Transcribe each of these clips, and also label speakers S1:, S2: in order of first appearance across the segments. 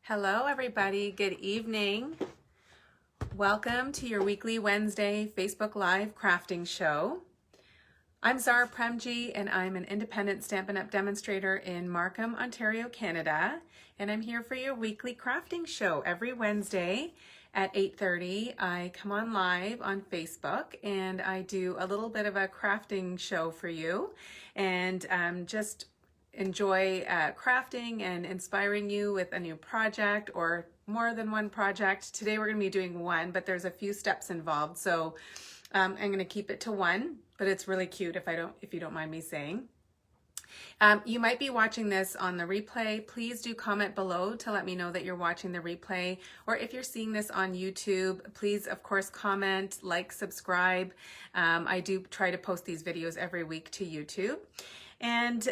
S1: Hello, everybody. Good evening. Welcome to your weekly Wednesday Facebook Live crafting show. I'm Zara Premji, and I'm an independent Stampin' Up! Demonstrator in Markham, Ontario, Canada. And I'm here for your weekly crafting show every Wednesday at 8:30. I come on live on Facebook and I do a little bit of a crafting show for you and just enjoy crafting and inspiring you with a new project or more than one project. Today we're going to be doing one, but there's a few steps involved, so I'm going to keep it to one, but it's really cute if you don't mind me saying. You might be watching this on the replay. Please do comment below to let me know that you're watching the replay, or if you're seeing this on YouTube, please of course comment, like, subscribe. I do try to post these videos every week to YouTube. And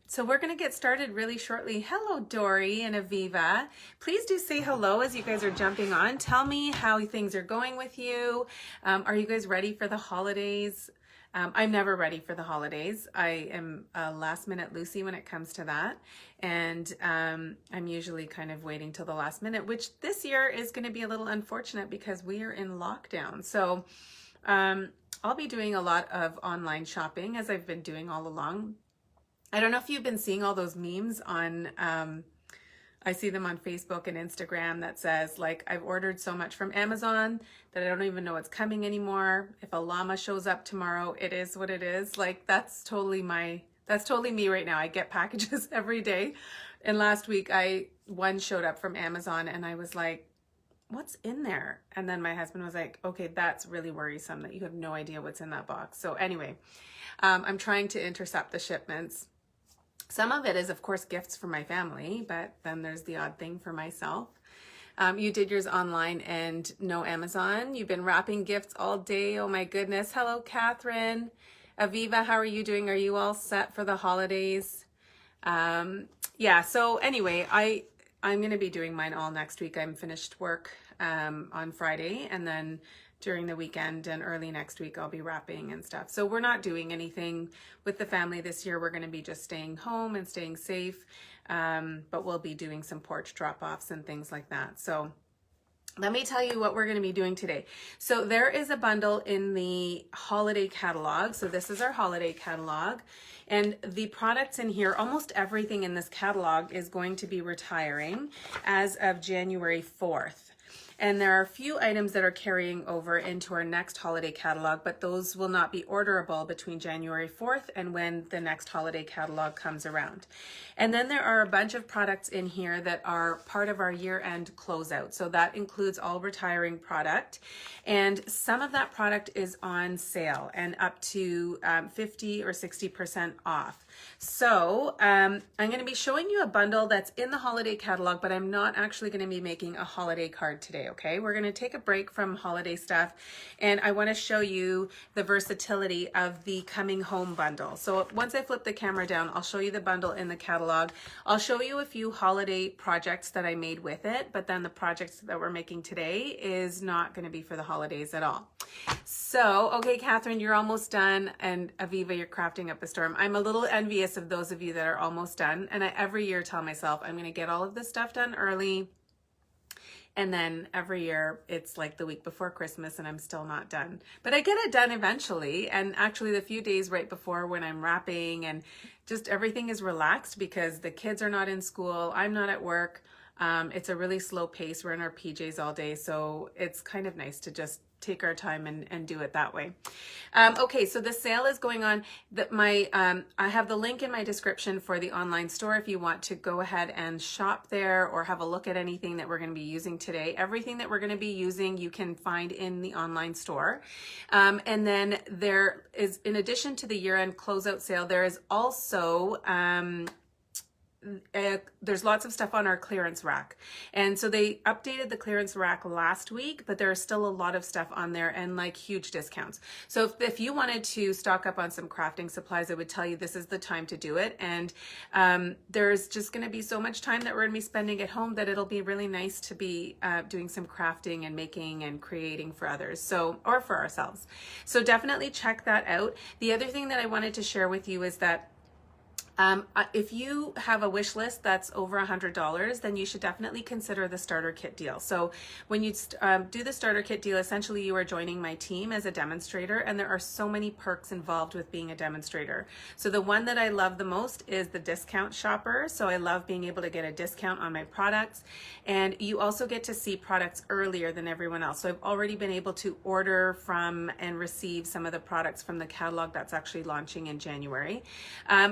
S1: so we're going to get started really shortly. Hello, Dory and Aviva. Please do say hello as you guys are jumping on. Tell me how things are going with you. Are you guys ready for the holidays? I'm never ready for the holidays. I am a last minute Lucy when it comes to that. And I'm usually kind of waiting till the last minute, which this year is going to be a little unfortunate because we are in lockdown. So I'll be doing a lot of online shopping as I've been doing all along. I don't know if you've been seeing all those memes on, I see them on Facebook and Instagram that says like, I've ordered so much from Amazon that I don't even know what's coming anymore. If a llama shows up tomorrow, it is what it is. Like that's totally me right now. I get packages every day. And last week one showed up from Amazon and I was like, what's in there? And then my husband was like, okay, that's really worrisome that you have no idea what's in that box. So anyway, I'm trying to intercept the shipments. Some of it is of course gifts for my family, but then there's the odd thing for myself. You did yours online and no Amazon. You've been wrapping gifts all day. Oh my goodness. Hello, Catherine. Aviva, how are you doing? Are you all set for the holidays? Yeah, so anyway, I'm going to be doing mine all next week. I'm finished work on Friday, and then during the weekend and early next week, I'll be wrapping and stuff. So we're not doing anything with the family this year. We're going to be just staying home and staying safe, but we'll be doing some porch drop-offs and things like that. So let me tell you what we're going to be doing today. So there is a bundle in the holiday catalog. So this is our holiday catalog. And the products in here, almost everything in this catalog is going to be retiring as of January 4th. And there are a few items that are carrying over into our next holiday catalog, but those will not be orderable between January 4th and when the next holiday catalog comes around. And then there are a bunch of products in here that are part of our year-end closeout. So that includes all retiring product. And some of that product is on sale and up to 50 or 60% off. So I'm going to be showing you a bundle that's in the holiday catalog, but I'm not actually going to be making a holiday card today, okay? We're going to take a break from holiday stuff, and I want to show you the versatility of the coming home bundle. So once I flip the camera down, I'll show you the bundle in the catalog. I'll show you a few holiday projects that I made with it, but then the projects that we're making today is not going to be for the holidays at all. So, okay, Catherine, you're almost done, and Aviva, you're crafting up a storm. I'm a little envious of those of you that are almost done, and I every year tell myself I'm going to get all of this stuff done early, and then every year it's like the week before Christmas and I'm still not done. But I get it done eventually, and actually the few days right before when I'm wrapping and just everything is relaxed because the kids are not in school, I'm not at work. It's a really slow pace. We're in our PJs all day, so it's kind of nice to just take our time and do it that way. Okay, so the sale is going on. I have the link in my description for the online store if you want to go ahead and shop there or have a look at anything that we're going to be using today. Everything that we're going to be using you can find in the online store. And then there is, in addition to the year-end closeout sale, there is also there's lots of stuff on our clearance rack, and so they updated the clearance rack last week, but there is still a lot of stuff on there and like huge discounts. So if you wanted to stock up on some crafting supplies, I would tell you this is the time to do it. And there's just going to be so much time that we're going to be spending at home that it'll be really nice to be doing some crafting and making and creating for others, so, or for ourselves. So definitely check that out. The other thing that I wanted to share with you is that If you have a wish list that's over $100, then you should definitely consider the starter kit deal. So when you do the starter kit deal, essentially you are joining my team as a demonstrator, and there are so many perks involved with being a demonstrator. So the one that I love the most is the discount shopper. So I love being able to get a discount on my products, and you also get to see products earlier than everyone else. So I've already been able to order from and receive some of the products from the catalog that's actually launching in January.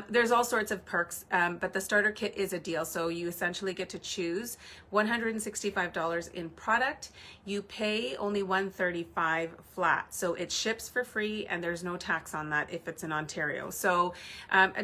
S1: There's all sorts of perks, but the starter kit is a deal. So you essentially get to choose $165 in product. You pay only $135 flat. So it ships for free and there's no tax on that if it's in Ontario. So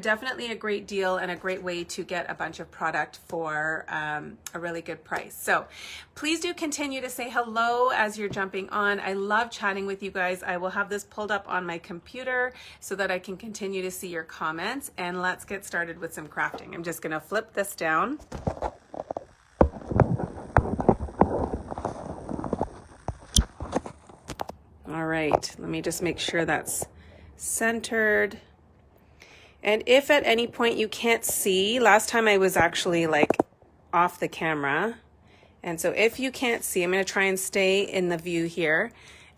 S1: definitely a great deal and a great way to get a bunch of product for a really good price. So please do continue to say hello as you're jumping on. I love chatting with you guys. I will have this pulled up on my computer so that I can continue to see your comments, and let's get started with some crafting. I'm just going to flip this down. All right, let me just make sure that's centered. And if at any point you can't see, last time I was actually like off the camera. And so if you can't see, I'm going to try and stay in the view here.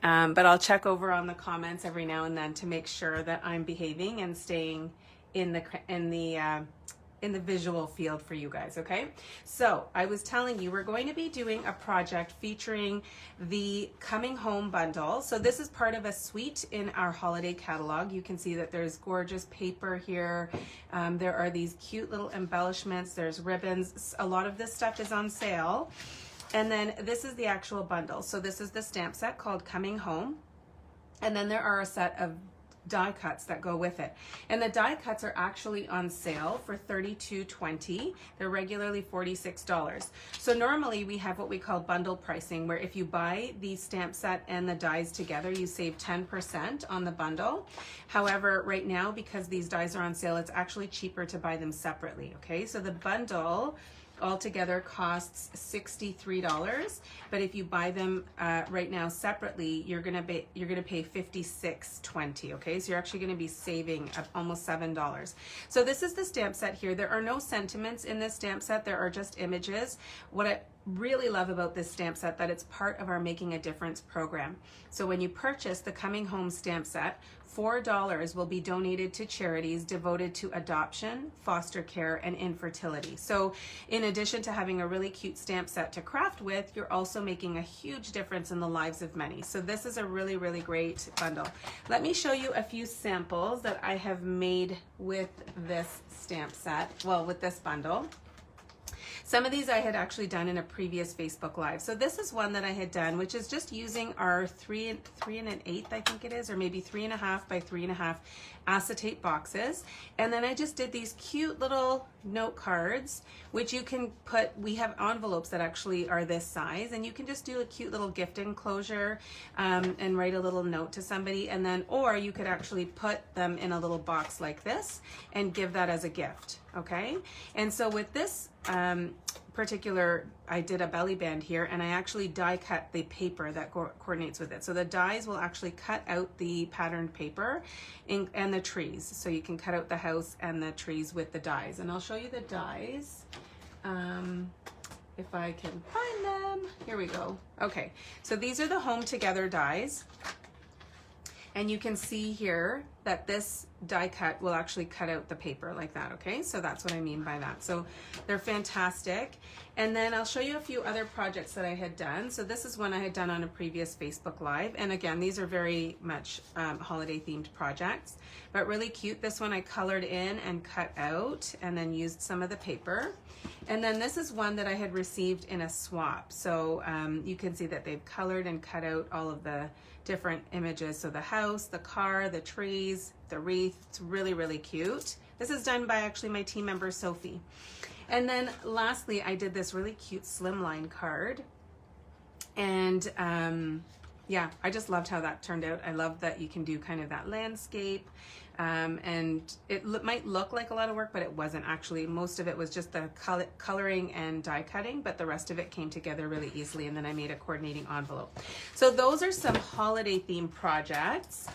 S1: But I'll check over on the comments every now and then to make sure that I'm behaving and staying in the visual field for you guys, okay? So I was telling you we're going to be doing a project featuring the Coming Home bundle. So this is part of a suite in our holiday catalog. You can see that there's gorgeous paper here. There are these cute little embellishments. There's ribbons. A lot of this stuff is on sale. And then this is the actual bundle. So this is the stamp set called Coming Home. And then there are a set of die cuts that go with it. And the die cuts are actually on sale for $32.20. They're regularly $46. So normally we have what we call bundle pricing, where if you buy the stamp set and the dies together, you save 10% on the bundle. However, right now, because these dies are on sale, it's actually cheaper to buy them separately, okay? So the bundle altogether costs $63, but if you buy them right now separately, you're gonna pay $56.20. Okay, so you're actually gonna be saving almost $7. So this is the stamp set here. There are no sentiments in this stamp set. There are just images. What I really love about this stamp set, that it's part of our Making a Difference program. So when you purchase the Coming Home stamp set, $4 will be donated to charities devoted to adoption, foster care, and infertility. So in addition to having a really cute stamp set to craft with, you're also making a huge difference in the lives of many. So this is a really, really great bundle. Let me show you a few samples that I have made with this stamp set, well, with this bundle. Some of these I had actually done in a previous Facebook Live. So this is one that I had done, which is just using our 3 1/8, I think it is, or maybe 3.5 by 3.5 acetate boxes. And then I just did these cute little note cards, which you can put, we have envelopes that actually are this size, and you can just do a cute little gift enclosure and write a little note to somebody, and then, or you could actually put them in a little box like this and give that as a gift, okay? And so with this particular, I did a belly band here, and I actually die cut the paper that coordinates with it. So the dies will actually cut out the patterned paper and the trees. So you can cut out the house and the trees with the dies. And I'll show you the dies. If I can find them. Here we go. Okay, so these are the Home Together dies. And you can see here that this die cut will actually cut out the paper like that, okay? So that's what I mean by that. So they're fantastic. And then I'll show you a few other projects that I had done. So this is one I had done on a previous Facebook Live. And again, these are very much holiday themed projects, but really cute. This one I colored in and cut out and then used some of the paper. And then this is one that I had received in a swap. So you can see that they've colored and cut out all of the different images. So the house, the car, the trees, the wreath. It's really, really cute. This is done by actually my team member, Sophie. And then lastly, I did this really cute slimline card. And yeah, I just loved how that turned out. I love that you can do kind of that landscape. And it might look like a lot of work, but it wasn't actually. Most of it was just the coloring and die cutting, but the rest of it came together really easily, and then I made a coordinating envelope. So those are some holiday themed projects.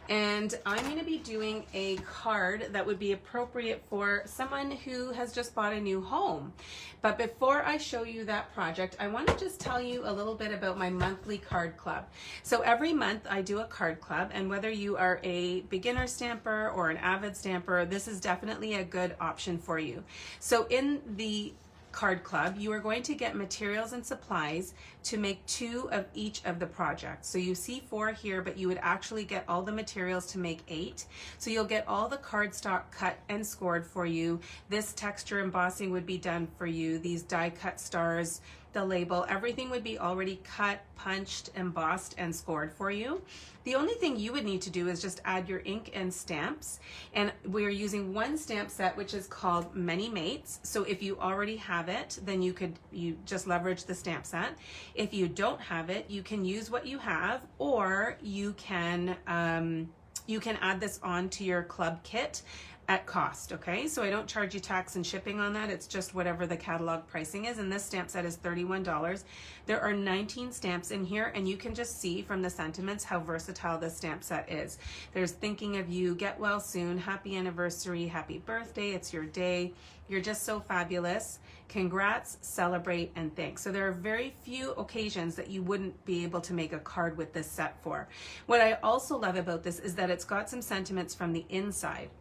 S1: And I'm going to be doing a card that would be appropriate for someone who has just bought a new home. But before I show you that project, I want to just tell you a little bit about my monthly card club. So every month I do a card club, and whether you are a beginner stamper or an avid stamper, this is definitely a good option for you. So in the card club, you are going to get materials and supplies to make 2 of each of the projects. So you see 4 here, but you would actually get all the materials to make 8. So you'll get all the cardstock cut and scored for you. This texture embossing would be done for you. These die cut stars, the label, everything would be already cut, punched, embossed, and scored for you. The only thing you would need to do is just add your ink and stamps. And we're using one stamp set, which is called Many Mates. So if you already have it, then you just leverage the stamp set. If you don't have it, you can use what you have, or you can add this on to your club kit at cost, okay? So I don't charge you tax and shipping on that. It's just whatever the catalog pricing is, and this stamp set is $31. There are 19 stamps in here, and you can just see from the sentiments how versatile this stamp set is. There's thinking of you, get well soon, happy anniversary, happy birthday, it's your day, you're just so fabulous, congrats, celebrate, and thanks. So there are very few occasions that you wouldn't be able to make a card with this set for. What I also love about this is that it's got some sentiments from the inside.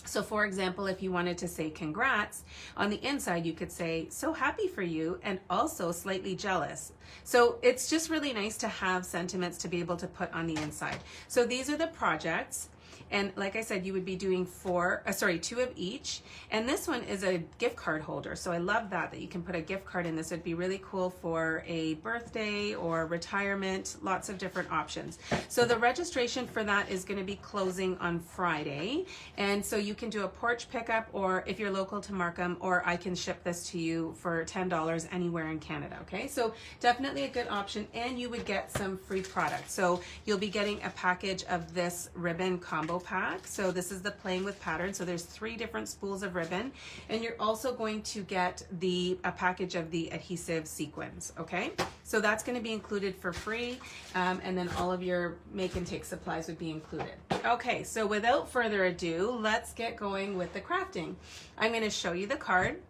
S1: So for example, if you wanted to say congrats, on the inside you could say, so happy for you, and also slightly jealous. So it's just really nice to have sentiments to be able to put on the inside. So these are the projects. And like I said, you would be doing 2 of each. And this one is a gift card holder. So I love that you can put a gift card in this. It'd be really cool for a birthday or retirement, lots of different options. So the registration for that is going to be closing on Friday. And so you can do a porch pickup, or if you're local to Markham, or I can ship this to you for $10 anywhere in Canada. Okay, so definitely a good option, and you would get some free products. So you'll be getting a package of this ribbon combo pack. So this is the playing with patterns. So there's 3 different spools of ribbon, and you're also going to get a package of the adhesive sequins. Okay, so that's going to be included for free, and then all of your make and take supplies would be included. Okay, so without further ado, let's get going with the crafting. I'm going to show you the card,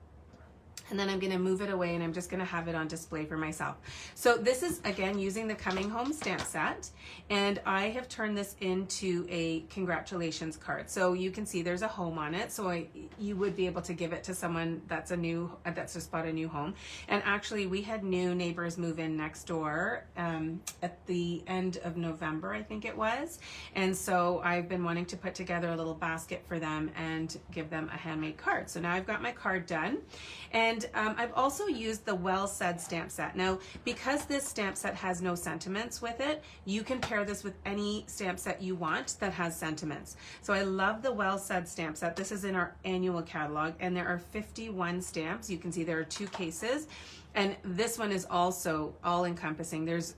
S1: and then I'm going to move it away, and I'm just going to have it on display for myself. So this is, again, using the Coming Home stamp set, and I have turned this into a congratulations card. So you can see there's a home on it, so you would be able to give it to someone that's just bought a new home. And actually, we had new neighbors move in next door at the end of November, I think it was. And so I've been wanting to put together a little basket for them and give them a handmade card. So now I've got my card done. And I've also used the Well Said stamp set. Now, because this stamp set has no sentiments with it, you can pair this with any stamp set you want that has sentiments. So I love the Well Said stamp set. This is in our annual catalog, and there are 51 stamps. You can see there are 2 cases, and this one is also all-encompassing. There's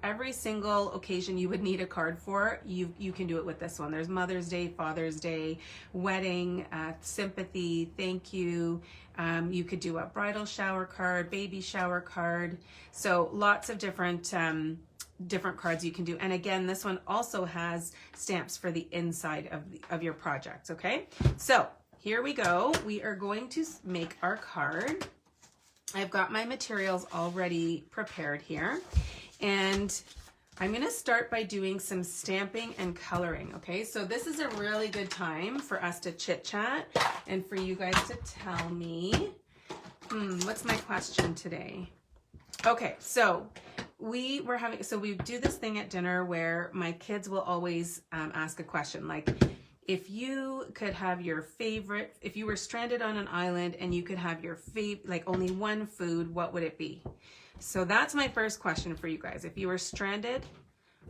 S1: every single occasion you would need a card for, you can do it with this one. There's Mother's Day, Father's Day, wedding, sympathy, thank you. You could do a bridal shower card, baby shower card. So lots of different cards you can do. And again, this one also has stamps for the inside of your projects. Okay, so here we go. We are going to make our card. I've got my materials already prepared here. And I'm going to start by doing some stamping and coloring, okay? So this is a really good time for us to chit chat and for you guys to tell me, what's my question today? Okay, so we do this thing at dinner where my kids will always ask a question, like, if you could have your favorite, if you were stranded on an island and you could have your favorite, like only one food, what would it be? So that's my first question for you guys. If you were stranded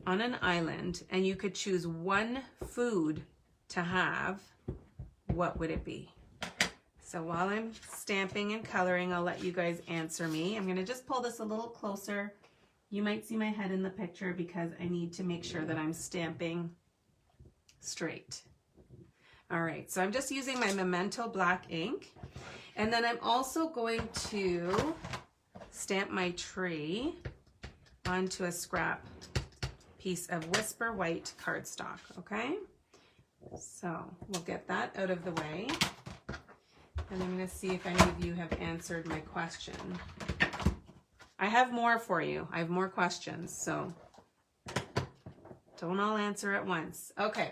S1: on an island and you could choose one food to have, what would it be? So while I'm stamping and coloring, I'll let you guys answer me. I'm going to just pull this a little closer. You might see my head in the picture because I need to make sure that I'm stamping straight. All right, so I'm just using my Memento black ink. And then I'm also going to stamp my tree onto a scrap piece of Whisper White cardstock, okay? So we'll get that out of the way. And I'm going to see if any of you have answered my question. I have more for you. I have more questions, so don't all answer at once. Okay,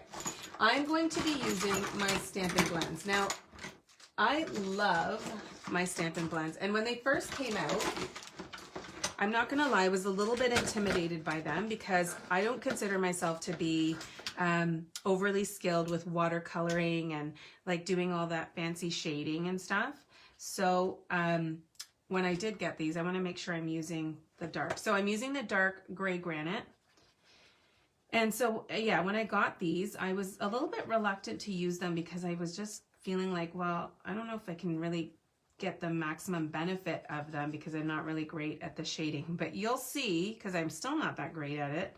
S1: I'm going to be using my Stampin' Blends. Now, I love my Stampin' Blends, and when they first came out, I'm not gonna lie, I was a little bit intimidated by them because I don't consider myself to be overly skilled with watercoloring and like doing all that fancy shading and stuff. So when I did get these, I want to make sure I'm using the dark. So I'm using the dark gray granite. And so, yeah, when I got these, I was a little bit reluctant to use them because I was just feeling like, well, I don't know if I can really get the maximum benefit of them because I'm not really great at the shading. But you'll see, because I'm still not that great at it.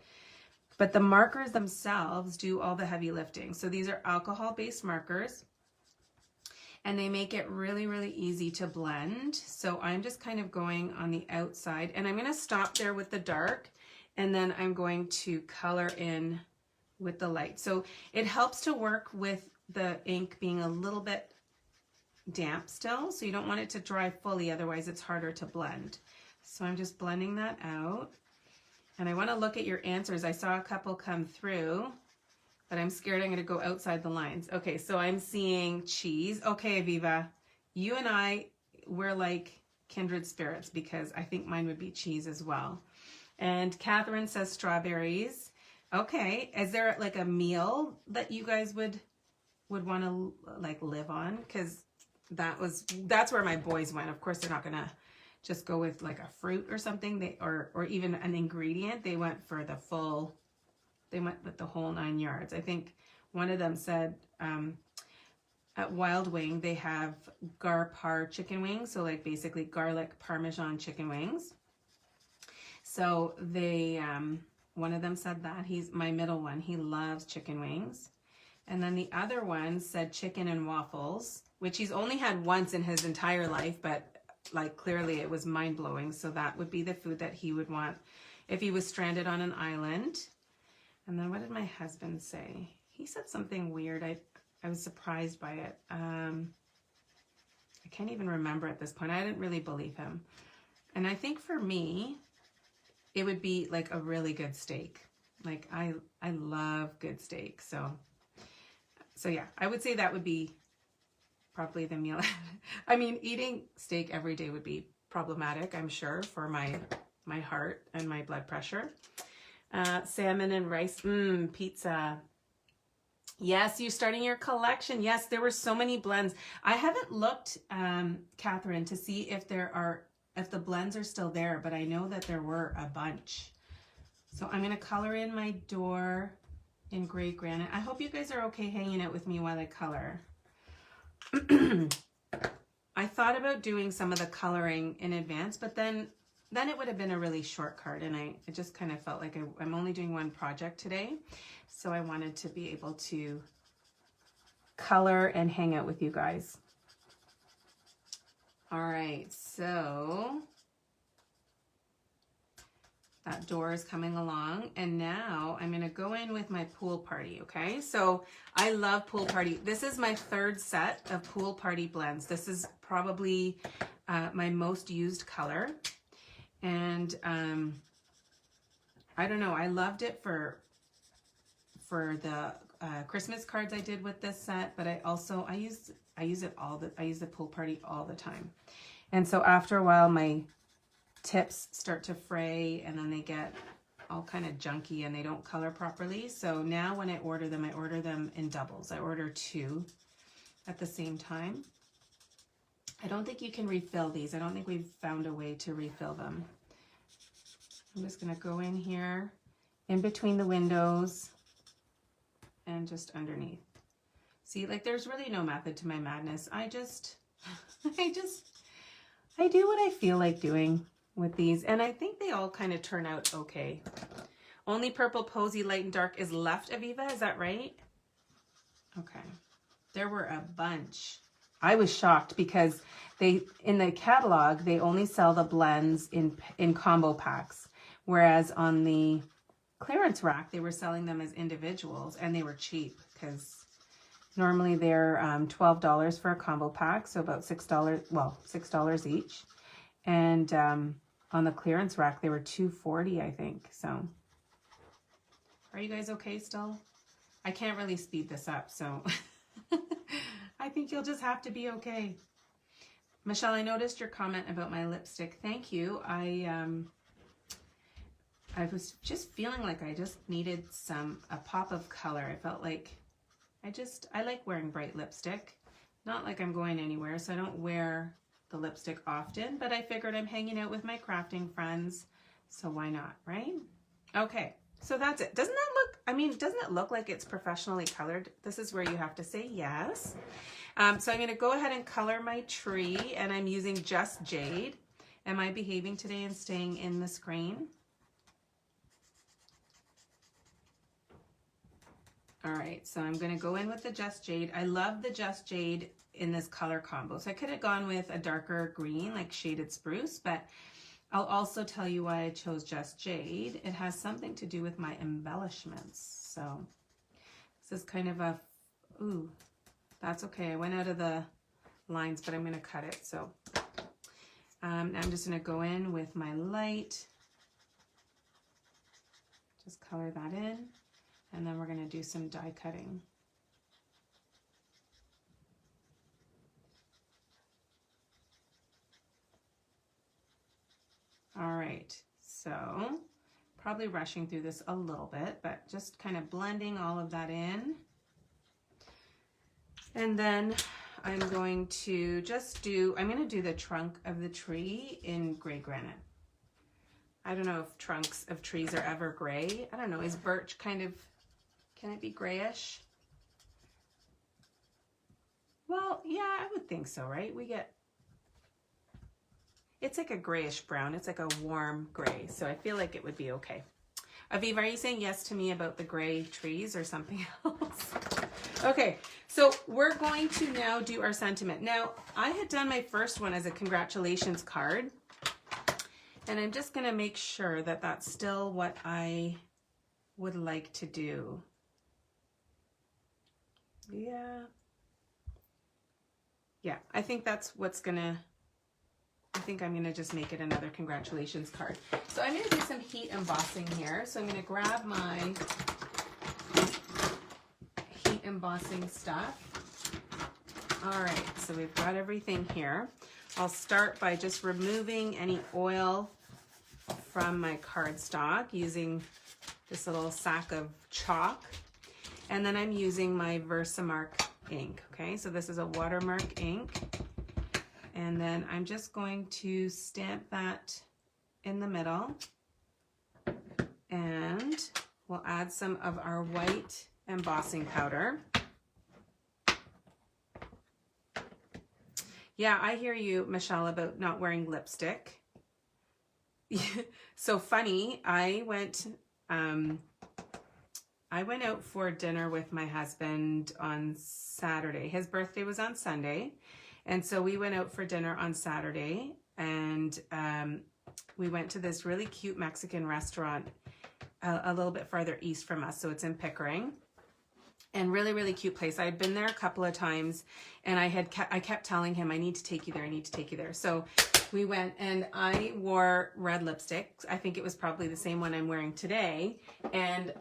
S1: But the markers themselves do all the heavy lifting. So these are alcohol-based markers. And they make it really, really easy to blend. So I'm just kind of going on the outside. And I'm going to stop there with the dark. And then I'm going to color in with the light. So it helps to work with the ink being a little bit damp still. So you don't want it to dry fully, otherwise it's harder to blend. So I'm just blending that out. And I want to look at your answers. I saw a couple come through, but I'm scared I'm going to go outside the lines. Okay, so I'm seeing cheese. Okay, Aviva, you and I, we're like kindred spirits because I think mine would be cheese as well. And Catherine says strawberries. Okay, is there like a meal that you guys would want to like live on? Because that's where my boys went. Of course, they're not gonna just go with like a fruit or something. Or even an ingredient. They went for the full. They went with the whole 9 yards. I think one of them said at Wild Wing they have gar par chicken wings. So like basically garlic Parmesan chicken wings. So they, one of them said that. He's my middle one. He loves chicken wings. And then the other one said chicken and waffles, which he's only had once in his entire life, but like clearly it was mind-blowing. So that would be the food that he would want if he was stranded on an island. And then what did my husband say? He said something weird. I was surprised by it. I can't even remember at this point. I didn't really believe him. And I think for me, it would be like a really good steak. Like I love good steak. So yeah, I would say that would be probably the meal. I mean, eating steak every day would be problematic, I'm sure, for my heart and my blood pressure. Salmon and rice, pizza. Yes, you're starting your collection. Yes, there were so many blends. I haven't looked, Catherine, to see if the blends are still there, but I know that there were a bunch. So I'm going to color in my door in gray granite. I hope you guys are okay hanging out with me while I color. I thought about doing some of the coloring in advance, but then it would have been a really short card, and it just kind of felt like I'm only doing one project today, so I wanted to be able to color and hang out with you guys. All right, so that door is coming along, and now I'm going to go in with my pool party, okay? So I love pool party. This is my third set of pool party blends. This is probably my most used color, and I don't know, I loved it for the Christmas cards I did with this set, but I use the pool party all the time. And so after a while, my tips start to fray and then they get all kind of junky and they don't color properly. So now when I order them in doubles. I order 2 at the same time. I don't think you can refill these. I don't think we've found a way to refill them. I'm just going to go in here in between the windows and just underneath. See, like there's really no method to my madness. I do what I feel like doing with these, and I think they all kind of turn out okay. Only Purple Posy Light and Dark is left, Aviva, is that right? Okay. There were a bunch. I was shocked because in the catalog, they only sell the blends in combo packs, whereas on the clearance rack, they were selling them as individuals, and they were cheap because normally they're $12 for a combo pack, so about $6, well, $6 each. And on the clearance rack, they were $2.40, I think. So, are you guys okay still? I can't really speed this up, so I think you'll just have to be okay. Michelle, I noticed your comment about my lipstick. Thank you. I was just feeling like I just needed a pop of color. I felt like I like wearing bright lipstick. Not like I'm going anywhere, so I don't wear the lipstick often, but I figured I'm hanging out with my crafting friends, so why not, right? Okay, so that's it. Doesn't it look like it's professionally colored? This is where you have to say yes. So I'm gonna go ahead and color my tree, and I'm using Just Jade. Am I behaving today and staying in the screen? All right, so I'm gonna go in with the Just Jade. I love the Just Jade in this color combo. So I could have gone with a darker green, like Shaded Spruce, but I'll also tell you why I chose Just Jade. It has something to do with my embellishments. So this is kind of a, ooh, that's okay. I went out of the lines, but I'm gonna cut it. So I'm just gonna go in with my light, just color that in. And then we're going to do some die cutting. All right, so probably rushing through this a little bit, but just kind of blending all of that in. And then I'm going to do the trunk of the tree in gray granite. I don't know if trunks of trees are ever gray. I don't know, is birch kind of, can it be grayish? Well, yeah, I would think so, right? It's like a grayish brown. It's like a warm gray. So I feel like it would be okay. Aviva, are you saying yes to me about the gray trees or something else? Okay, so we're going to now do our sentiment. Now, I had done my first one as a congratulations card. And I'm just gonna make sure that that's still what I would like to do. Yeah, I think that's what's gonna, I think I'm gonna just make it another congratulations card. So I'm gonna do some heat embossing here. So I'm gonna grab my heat embossing stuff. All right, so we've got everything here. I'll start by just removing any oil from my cardstock using this little sack of chalk. And then I'm using my Versamark ink, okay? So this is a watermark ink. And then I'm just going to stamp that in the middle. And we'll add some of our white embossing powder. Yeah, I hear you, Michelle, about not wearing lipstick. So funny, I went out for dinner with my husband on Saturday. His birthday was on Sunday. And so we went out for dinner on Saturday, and we went to this really cute Mexican restaurant a little bit farther east from us. So it's in Pickering, and really, really cute place. I had been there a couple of times, and I kept telling him, I need to take you there. I need to take you there. So we went, and I wore red lipstick. I think it was probably the same one I'm wearing today. And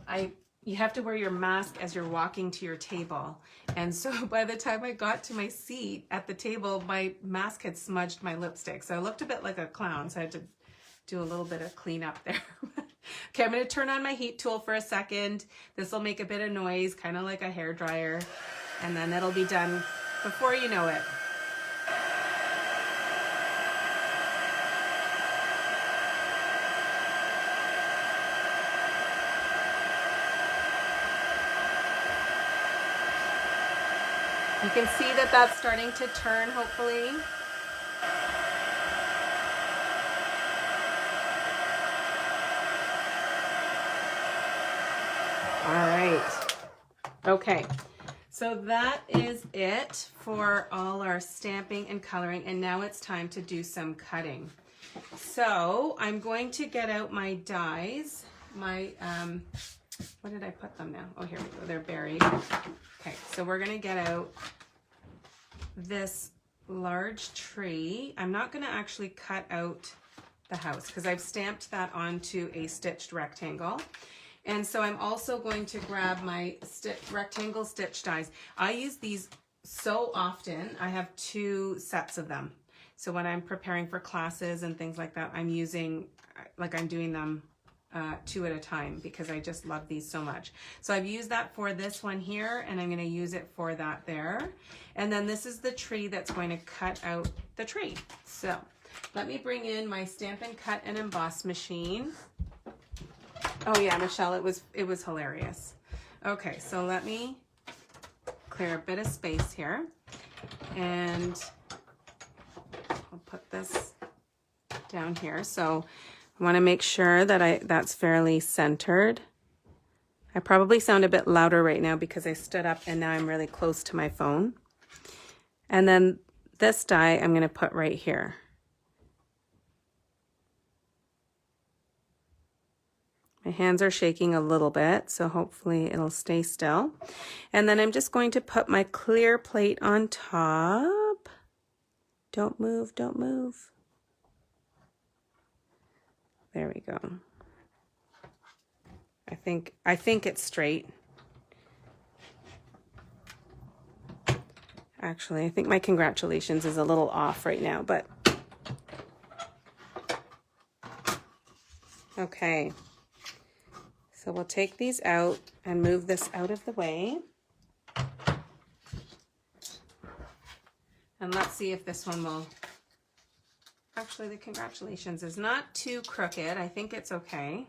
S1: you have to wear your mask as you're walking to your table. And so by the time I got to my seat at the table, my mask had smudged my lipstick. So I looked a bit like a clown. So I had to do a little bit of cleanup there. Okay, I'm going to turn on my heat tool for a second. This will make a bit of noise, kind of like a hair dryer. And then it'll be done before you know it. You can see that that's starting to turn, hopefully. All right. Okay. So that is it for all our stamping and coloring, and now it's time to do some cutting. So I'm going to get out my dies. my, what did I put them now? Oh, here we go. They're buried. Okay, so we're going to get out this large tree. I'm not going to actually cut out the house because I've stamped that onto a stitched rectangle. And so I'm also going to grab my rectangle stitch dies. I use these so often. I have 2 sets of them. So when I'm preparing for classes and things like that, I'm using, like I'm doing them 2 at a time because I just love these so much. So I've used that for this one here, and I'm going to use it for that there. And then this is the tree that's going to cut out the tree. So let me bring in my Stampin' Cut and Emboss machine. Oh yeah, Michelle, it was hilarious. Okay, so let me clear a bit of space here, and I'll put this down here. So I want to make sure that that's fairly centered. I probably sound a bit louder right now because I stood up and now I'm really close to my phone. And then this die I'm going to put right here. My hands are shaking a little bit, so hopefully it'll stay still. And then I'm just going to put my clear plate on top. Don't move, don't move. There we go. I think it's straight. Actually, I think my congratulations is a little off right now, but okay. So we'll take these out and move this out of the way. And let's see if this one will, actually the congratulations is not too crooked. I think it's okay.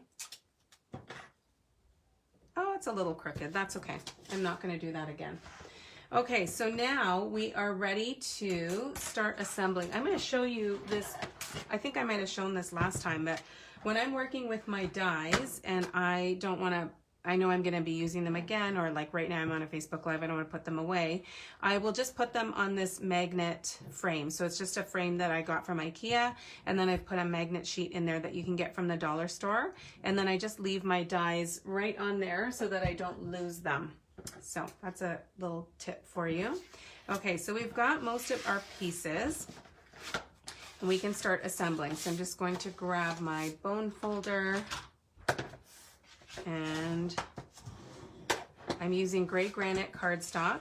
S1: Oh, it's a little crooked. That's okay. I'm not going to do that again. Okay, so now we are ready to start assembling. I'm going to show you this. I think I might have shown this last time, but when I'm working with my dies and I don't want to, I know I'm going to be using them again, or like right now I'm on a Facebook Live, I don't want to put them away. I will just put them on this magnet frame. So it's just a frame that I got from IKEA, and then I've put a magnet sheet in there that you can get from the dollar store. And then I just leave my dies right on there so that I don't lose them. So that's a little tip for you. Okay, so we've got most of our pieces. And we can start assembling. So I'm just going to grab my bone folder, and I'm using gray granite cardstock.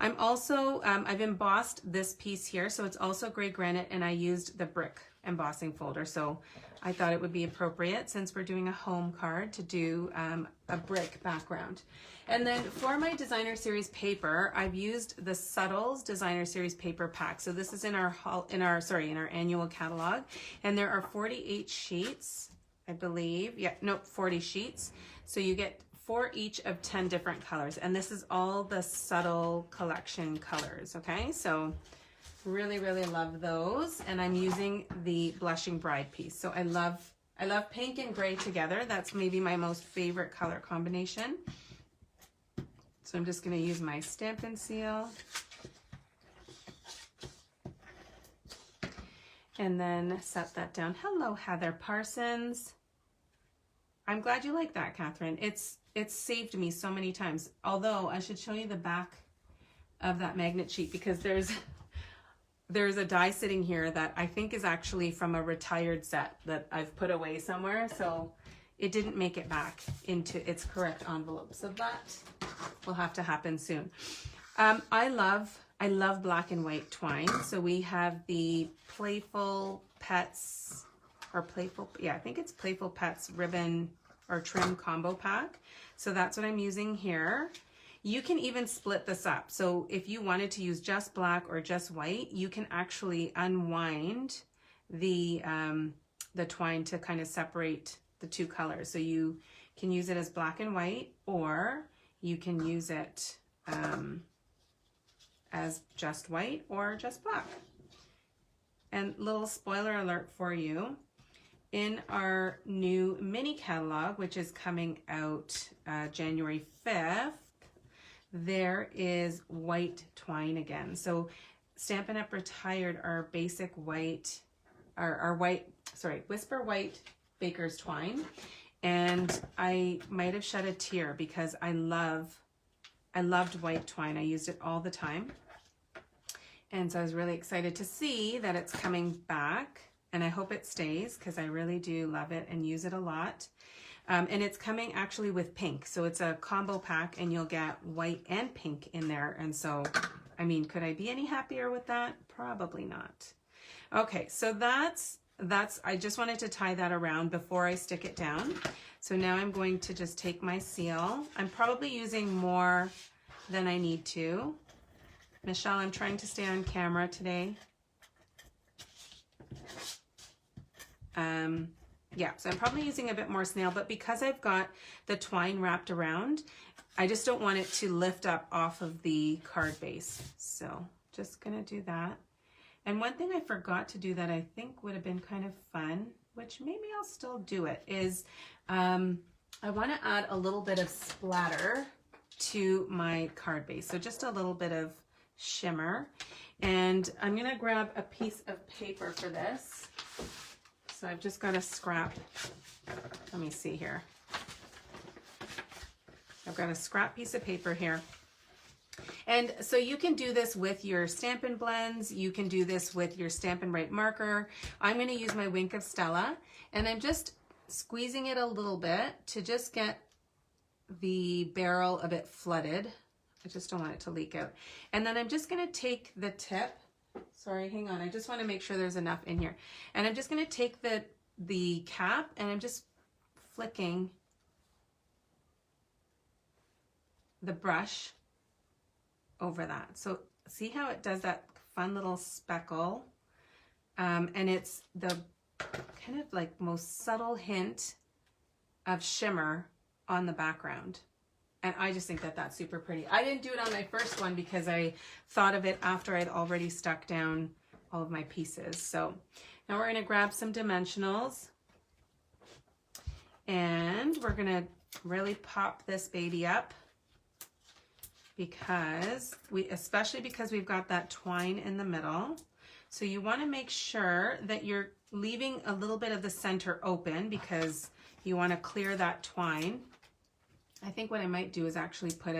S1: I'm also, I've embossed this piece here, so it's also gray granite, and I used the brick embossing folder. So I thought it would be appropriate, since we're doing a home card, to do a brick background. And then for my designer series paper, I've used the Subtles designer series paper pack. So this is in our annual catalog, and there are 48 sheets, I believe. Yeah, no, 40 sheets. So you get 4 each of 10 different colors, and this is all the Subtle collection colors. Okay, so really, really love those. And I'm using the Blushing Bride piece. So I love pink and gray together. That's maybe my most favorite color combination. So I'm just going to use my Stampin' Seal. And then set that down. Hello, Heather Parsons. I'm glad you like that, Catherine. It's saved me so many times. Although I should show you the back of that magnet sheet, because there's a die sitting here that I think is actually from a retired set that I've put away somewhere. So it didn't make it back into its correct envelope. So that will have to happen soon. I love black and white twine. So we have the Playful Pets, or Playful, yeah, I think it's Playful Pets ribbon or trim combo pack. So that's what I'm using here. You can even split this up. So if you wanted to use just black or just white, you can actually unwind the twine to kind of separate the 2 colors. So you can use it as black and white, or you can use it as just white or just black. And little spoiler alert for you, in our new mini catalog, which is coming out January 5th, there is white twine again. So Stampin' Up! Retired our basic white, our white, sorry, Whisper White Baker's twine. And I might have shed a tear because I loved white twine. I used it all the time. And so I was really excited to see that it's coming back, and I hope it stays because I really do love it and use it a lot. And it's coming actually with pink. So it's a combo pack and you'll get white and pink in there. And so, I mean, could I be any happier with that? Probably not. Okay, so that's, I just wanted to tie that around before I stick it down. So now I'm going to just take my seal. I'm probably using more than I need to. Michelle, I'm trying to stay on camera today. Yeah, so I'm probably using a bit more snail, but because I've got the twine wrapped around, I just don't want it to lift up off of the card base. So just gonna do that. And one thing I forgot to do that I think would have been kind of fun, which maybe I'll still do it, is I want to add a little bit of splatter to my card base. So just a little bit of shimmer. And I'm going to grab a piece of paper for this. So I've just got a scrap. Let me see here. I've got a scrap piece of paper here. And so you can do this with your Stampin' Blends. You can do this with your Stampin' Write marker. I'm going to use my Wink of Stella, and I'm just squeezing it a little bit to just get the barrel a bit flooded. I just don't want it to leak out. And then I'm just going to take the tip. Sorry, hang on. I just want to make sure there's enough in here. And I'm just going to take the cap, and I'm just flicking the brush over that. So see how it does that fun little speckle? And it's the kind of like most subtle hint of shimmer on the background. And I just think that that's super pretty. I didn't do it on my first one because I thought of it after I'd already stuck down all of my pieces. So now we're going to grab some dimensionals, and we're going to really pop this baby up, because especially because we've got that twine in the middle. So you want to make sure that you're leaving a little bit of the center open because you want to clear that twine. I think what I might do is actually put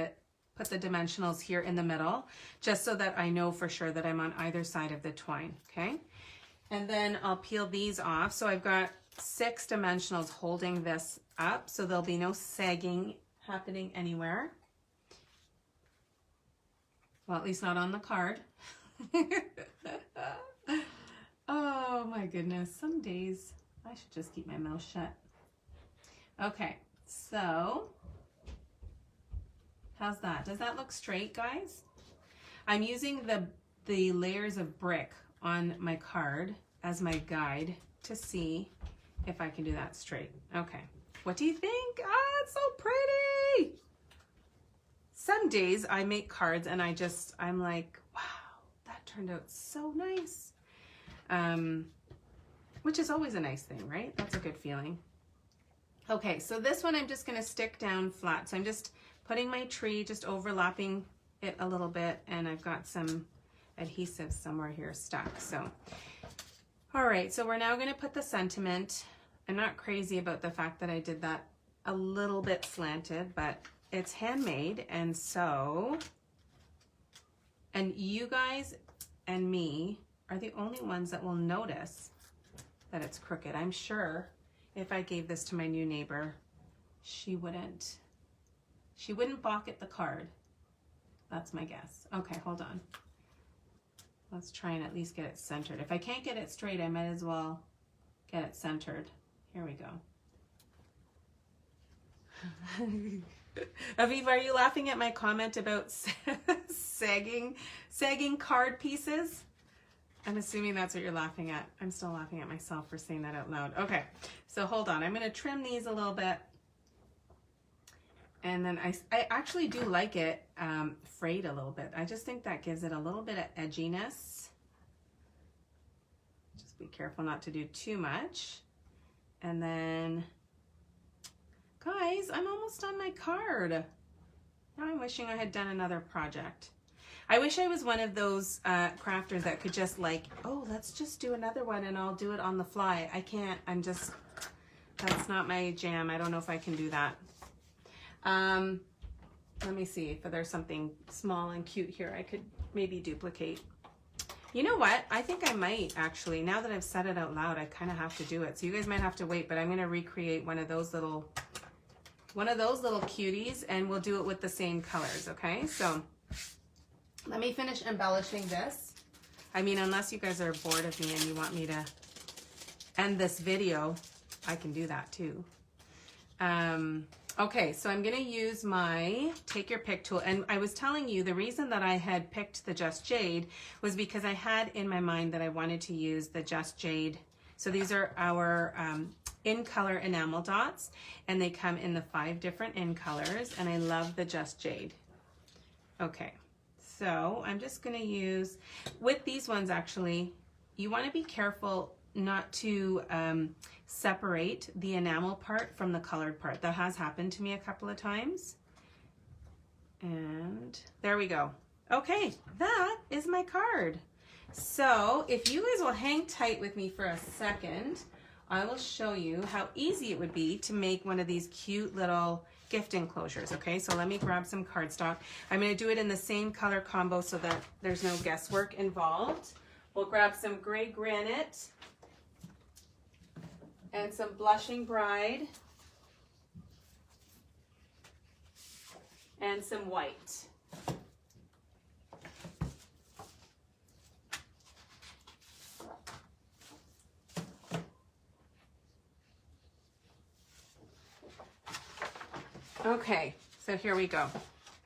S1: the dimensionals here in the middle, just so that I know for sure that I'm on either side of the twine, okay? And then I'll peel these off. So I've got 6 dimensionals holding this up, so there'll be no sagging happening anywhere. Well, at least not on the card. Oh my goodness, some days I should just keep my mouth shut. Okay, so how's that? Does that look straight, guys? I'm using the layers of brick on my card as my guide to see if I can do that straight. Okay, what do you think? Ah, it's so pretty. Some days I make cards and I'm like, wow, that turned out so nice. Which is always a nice thing, right? That's a good feeling. Okay, so this one I'm just gonna stick down flat. So I'm just putting my tree, just overlapping it a little bit, and I've got some adhesive somewhere here stuck. So, all right, so we're now gonna put the sentiment. I'm not crazy about the fact that I did that a little bit slanted, but it's handmade, and so, and you guys and me are the only ones that will notice that it's crooked. I'm sure if I gave this to my new neighbor, she wouldn't balk at the card. That's my guess. Okay, hold on. Let's try and at least get it centered. If I can't get it straight, I might as well get it centered. Here we go. Aviva, are you laughing at my comment about sagging card pieces? I'm assuming that's what you're laughing at. I'm still laughing at myself for saying that out loud. Okay, so hold on. I'm going to trim these a little bit. And then I actually do like it frayed a little bit. I just think that gives it a little bit of edginess. Just be careful not to do too much. And then, guys, I'm almost on my card. Now I'm wishing I had done another project. I wish I was one of those crafters that could just like, oh, let's just do another one and I'll do it on the fly. I can't. That's not my jam. I don't know if I can do that. Let me see if there's something small and cute here I could maybe duplicate. You know what? I think I might actually. Now that I've said it out loud, I kind of have to do it. So you guys might have to wait, but I'm going to recreate one of those little cuties, and we'll do it with the same colors, okay? So let me finish embellishing this. I mean, unless you guys are bored of me and you want me to end this video, I can do that too. Okay, so I'm gonna use my Take Your Pick tool. And I was telling you the reason that I had picked the Just Jade was because I had in my mind that I wanted to use the Just Jade. So these are our in color enamel dots, and they come in the 5 different in colors, and I love the Just Jade. Okay, so I'm just gonna use, with these ones actually, you wanna be careful not to separate the enamel part from the colored part. That has happened to me a couple of times. And there we go. Okay, that is my card. So if you guys will hang tight with me for a second, I will show you how easy it would be to make one of these cute little gift enclosures. Okay, so let me grab some cardstock. I'm going to do it in the same color combo so that there's no guesswork involved. We'll grab some gray granite and some Blushing Bride and some white. Okay, so here we go.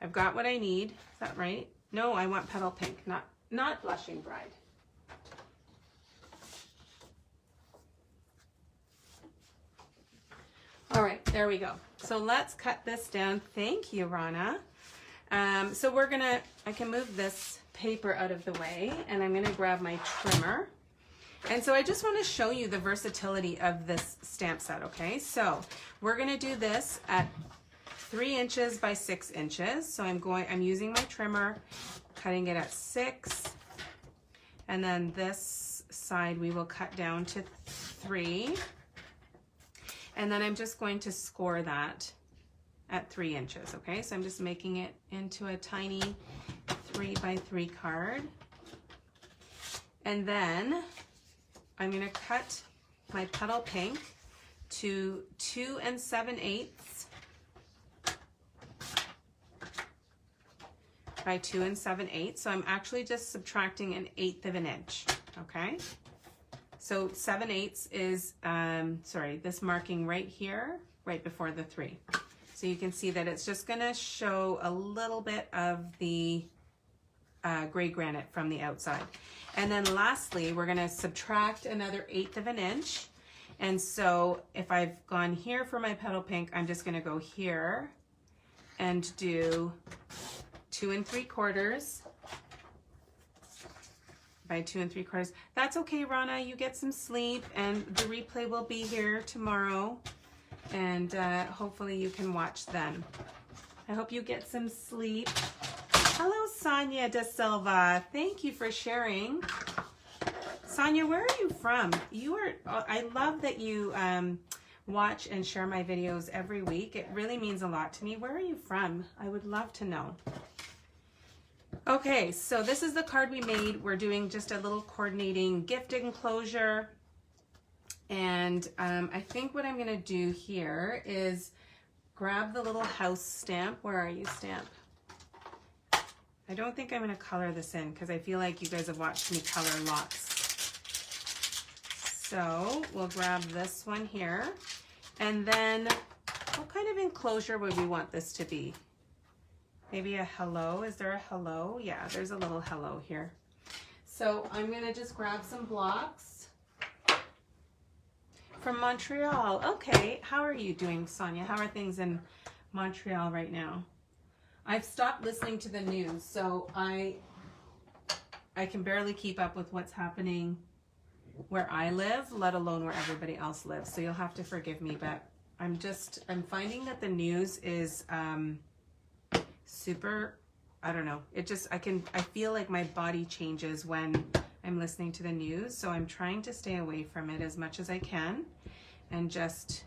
S1: I've got what I need. Is that right? No, I want Petal Pink, not Blushing Bride. All right, there we go. So let's cut this down. Thank you, Rana. So I can move this paper out of the way, and I'm gonna grab my trimmer. And so I just wanna show you the versatility of this stamp set, okay? So we're gonna do this at 3 inches by 6 inches. So I'm using my trimmer, cutting it at 6, and then this side we will cut down to 3. And then I'm just going to score that at 3 inches, okay? So I'm just making it into a tiny 3 by 3 card. And then I'm gonna cut my Petal Pink to 2 7/8 by 2 7/8. So I'm actually just subtracting 1/8 of an inch, okay? So 7/8 is, this marking right here, right before the 3. So you can see that it's just gonna show a little bit of the gray granite from the outside. And then lastly, we're gonna subtract another 1/8 of an inch. And so if I've gone here for my Petal Pink, I'm just gonna go here and do 2 3/4 by 2 3/4. That's okay, Rana. You get some sleep, and the replay will be here tomorrow, and hopefully you can watch then. I hope you get some sleep. Hello, Sonia Da Silva. Thank you for sharing. Sonia, where are you from? I love that you watch and share my videos every week. It really means a lot to me. Where are you from? I would love to know. Okay, so this is the card we made. We're doing just a little coordinating gift enclosure. And I think what I'm gonna do here is grab the little house stamp. Where are you, stamp? I don't think I'm gonna color this in because I feel like you guys have watched me color lots. So we'll grab this one here. And then what kind of enclosure would we want this to be? Maybe a hello. Is there a hello? Yeah, there's a little hello here. So I'm gonna just grab some blocks from Montreal. Okay, how are you doing, Sonia? How are things in Montreal right now? I've stopped listening to the news, so I can barely keep up with what's happening where I live, let alone where everybody else lives. So you'll have to forgive me, but I'm finding that the news is super, I don't know. I feel like my body changes when I'm listening to the news. So I'm trying to stay away from it as much as I can and just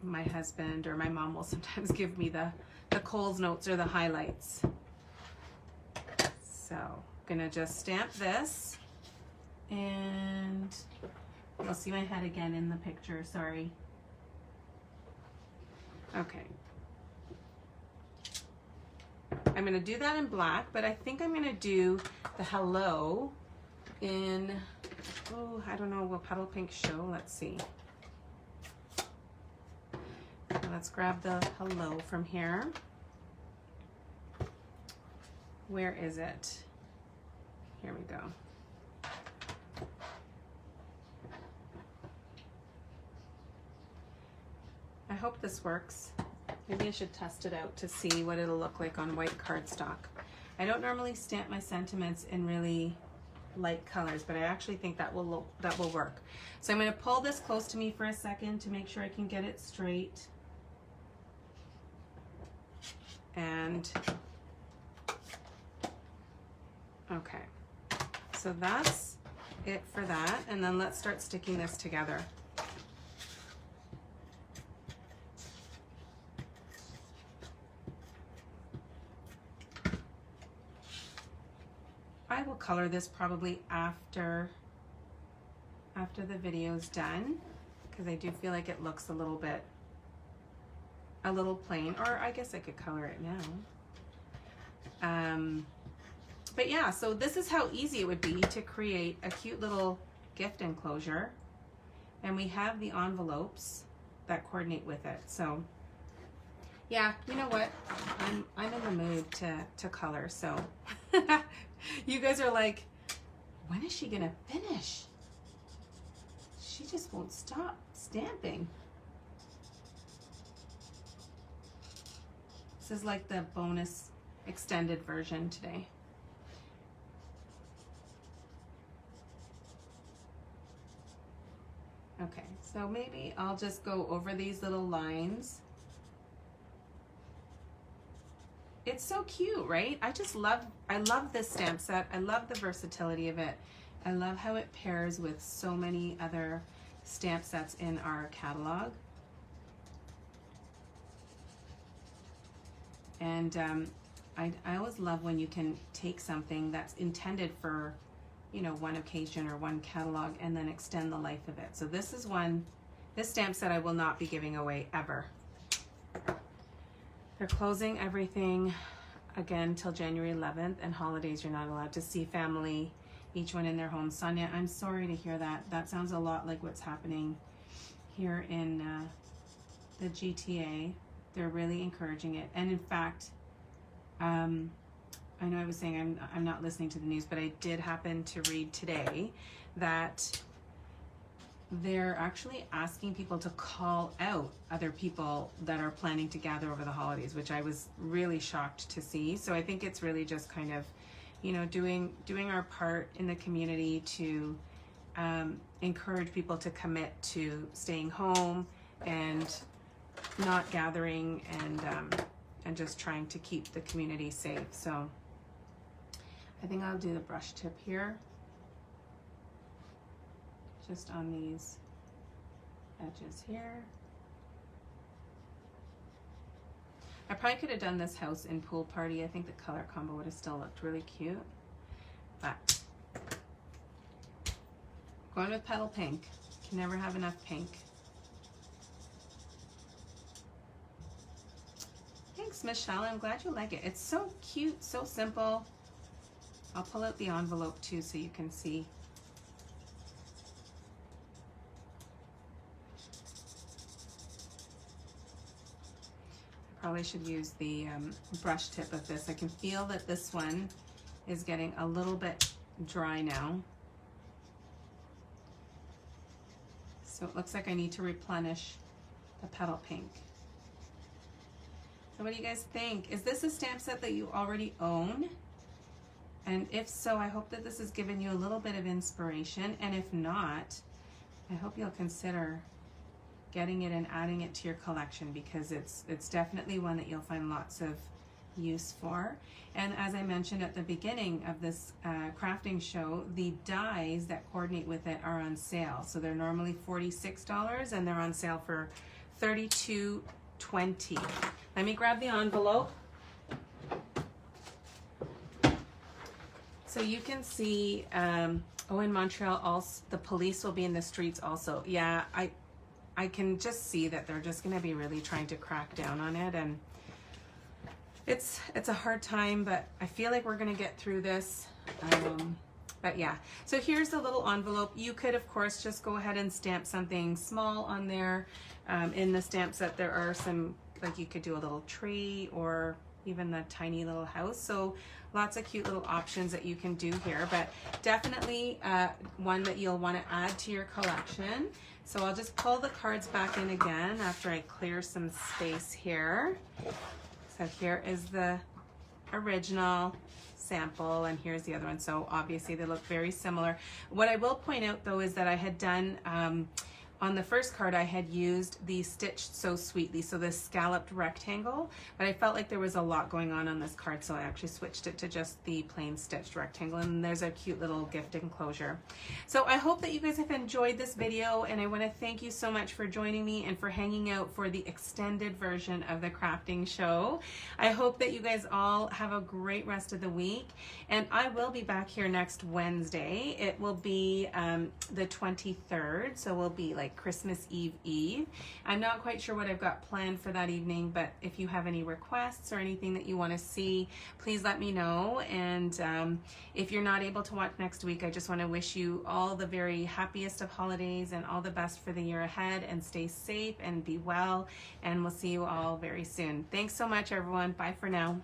S1: my husband or my mom will sometimes give me the Kohl's notes or the highlights. So I'm gonna just stamp this, and you'll see my head again in the picture, sorry. Okay. I'm gonna do that in black, but I think I'm gonna do the hello in, oh, I don't know, will Petal Pink show? Let's see. So let's grab the hello from here. Where is it? Here we go. I hope this works. Maybe I should test it out to see what it'll look like on white cardstock. I don't normally stamp my sentiments in really light colors, but I actually think that will work. So I'm going to pull this close to me for a second to make sure I can get it straight. And okay, so that's it for that. And then let's start sticking this together. I will color this probably after the video's done, because I do feel like it looks a little plain, or I guess I could color it now. But yeah, so this is how easy it would be to create a cute little gift enclosure, and we have the envelopes that coordinate with it. So yeah, you know what? I'm in the mood to color, so you guys are like, when is she gonna finish? She just won't stop stamping. This is like the bonus extended version today. Okay, so maybe I'll just go over these little lines. It's so cute, right? I love this stamp set. I love the versatility of it. I love how it pairs with so many other stamp sets in our catalog. And I always love when you can take something that's intended for, you know, one occasion or one catalog and then extend the life of it. So this is this stamp set I will not be giving away ever. They're closing everything again till January 11th, and holidays you're not allowed to see family, each one in their home. Sonia, I'm sorry to hear that. That sounds a lot like what's happening here in the GTA. They're really encouraging it. And in fact, I know I was saying I'm not listening to the news, but I did happen to read today that they're actually asking people to call out other people that are planning to gather over the holidays, which I was really shocked to see. So I think it's really just kind of, you know, doing our part in the community to encourage people to commit to staying home and not gathering, and just trying to keep the community safe. So I think I'll do the brush tip here, just on these edges here. I probably could have done this house in Pool Party. I think the color combo would have still looked really cute, but going with Petal Pink. Can never have enough pink. Thanks, Michelle. I'm glad you like it. It's so cute, so simple. I'll pull out the envelope too so you can see. Probably should use the brush tip of this. I can feel that this one is getting a little bit dry now. So it looks like I need to replenish the Petal Pink. So what do you guys think? Is this a stamp set that you already own? And if so, I hope that this has given you a little bit of inspiration. And if not, I hope you'll consider getting it and adding it to your collection, because it's definitely one that you'll find lots of use for. And as I mentioned at the beginning of this crafting show, the dies that coordinate with it are on sale. So they're normally $46 and they're on sale for $32.20. Let me grab the envelope. So you can see, oh, in Montreal, also, the police will be in the streets also. Yeah, I can just see that they're just going to be really trying to crack down on it, and it's a hard time, but I feel like we're going to get through this. But yeah, so here's the little envelope. You could, of course, just go ahead and stamp something small on there. In the stamp set, there are some, like you could do a little tree or even the tiny little house. So lots of cute little options that you can do here, but definitely one that you'll want to add to your collection. So I'll just pull the cards back in again after I clear some space here. So here is the original sample, and here's the other one. So obviously they look very similar. What I will point out though is that I had done on the first card, I had used the Stitched So Sweetly, so this scalloped rectangle, but I felt like there was a lot going on this card, so I actually switched it to just the plain stitched rectangle, and there's a cute little gift enclosure. So I hope that you guys have enjoyed this video, and I want to thank you so much for joining me and for hanging out for the extended version of the crafting show. I hope that you guys all have a great rest of the week, and I will be back here next Wednesday. It will be the 23rd, so we'll be like Christmas Eve. I'm not quite sure what I've got planned for that evening, but if you have any requests or anything that you want to see, please let me know. And if you're not able to watch next week, I just want to wish you all the very happiest of holidays and all the best for the year ahead, and stay safe and be well, and we'll see you all very soon. Thanks so much, everyone. Bye for now.